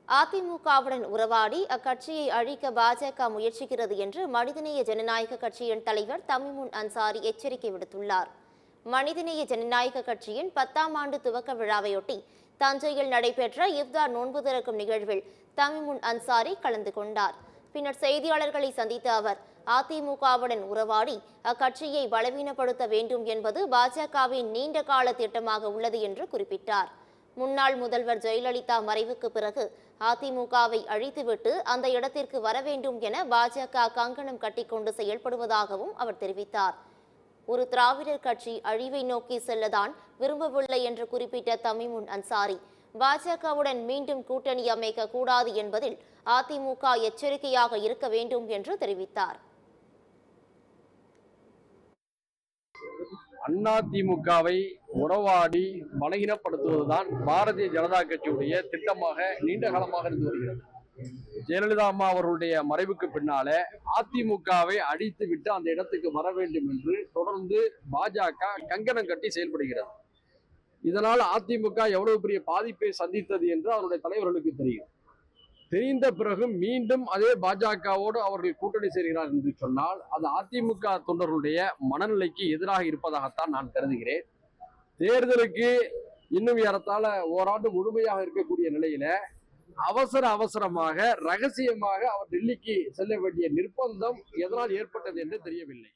அதிமுகவுடன் உறவாடி அக்கட்சியை அழிக்க பாஜக முயற்சிக்கிறது என்று மனிதநேய ஜனநாயக கட்சியின் தலைவர் தமிமுன் அன்சாரி எச்சரிக்கை விடுத்துள்ளார். மனிதநேய ஜனநாயக கட்சியின் 10ஆம் ஆண்டு துவக்க விழாவையொட்டி தஞ்சையில் நடைபெற்ற இஃப்தார் நோன்பு திறக்கும் நிகழ்வில் தமிமுன் அன்சாரி கலந்து கொண்டார். பின்னர் செய்தியாளர்களை சந்தித்த அவர், அதிமுகவுடன் உறவாடி அக்கட்சியை பலவீனப்படுத்த வேண்டும் என்பது பாஜகவின் நீண்ட கால திட்டமாக உள்ளது என்று குறிப்பிட்டார். முன்னாள் முதல்வர் ஜெயலலிதா மறைவுக்கு பிறகு அதிமுகவை அழித்துவிட்டு அந்த இடத்திற்கு வர வேண்டும் என பாஜக கங்கணம் கட்டிக்கொண்டு செயல்படுவதாகவும் அவர் தெரிவித்தார். ஒரு திராவிடர் கட்சி அழிவை நோக்கி செல்லதான் விரும்பவில்லை என்று குறிப்பிட்ட தமிமுன் அன்சாரி, பாஜகவுடன் மீண்டும் கூட்டணி அமைக்க கூடாது என்பதில் அதிமுக எச்சரிக்கையாக இருக்க வேண்டும் என்று தெரிவித்தார். அதிமுகவை உறவாடி பலகீனப்படுத்துவதுதான் பாரதிய ஜனதா கட்சியுடைய திட்டமாக நீண்ட காலமாக இருந்து வருகிறது. ஜெயலலிதா அம்மா அவர்களுடைய மறைவுக்கு பின்னால அதிமுகவை அடித்து விட்டு அந்த இடத்துக்கு வர வேண்டும் என்று தொடர்ந்து பாஜக கங்கணம் கட்டி செயல்படுகிறது. இதனால் அதிமுக எவ்வளவு பெரிய பாதிப்பை சந்தித்தது என்று அவருடைய தலைவர்களுக்கு தெரியும். தெரிந்த பிறகு மீண்டும் அதே பாஜகவோடு அவர்கள் கூட்டணி செய்கிறார் என்று சொன்னால் அது அதிமுக தொண்டர்களுடைய மனநிலைக்கு எதிராக இருப்பதாகத்தான் நான் கருதுகிறேன். தேர்தலுக்கு இன்னும் ஏறத்தாழ ஓராண்டு முழுமையாக இருக்கக்கூடிய நிலையில அவசரமாக ரகசியமாக அவர் டெல்லிக்கு செல்ல வேண்டிய நிர்பந்தம் எதனால் ஏற்பட்டது என்று தெரியவில்லை.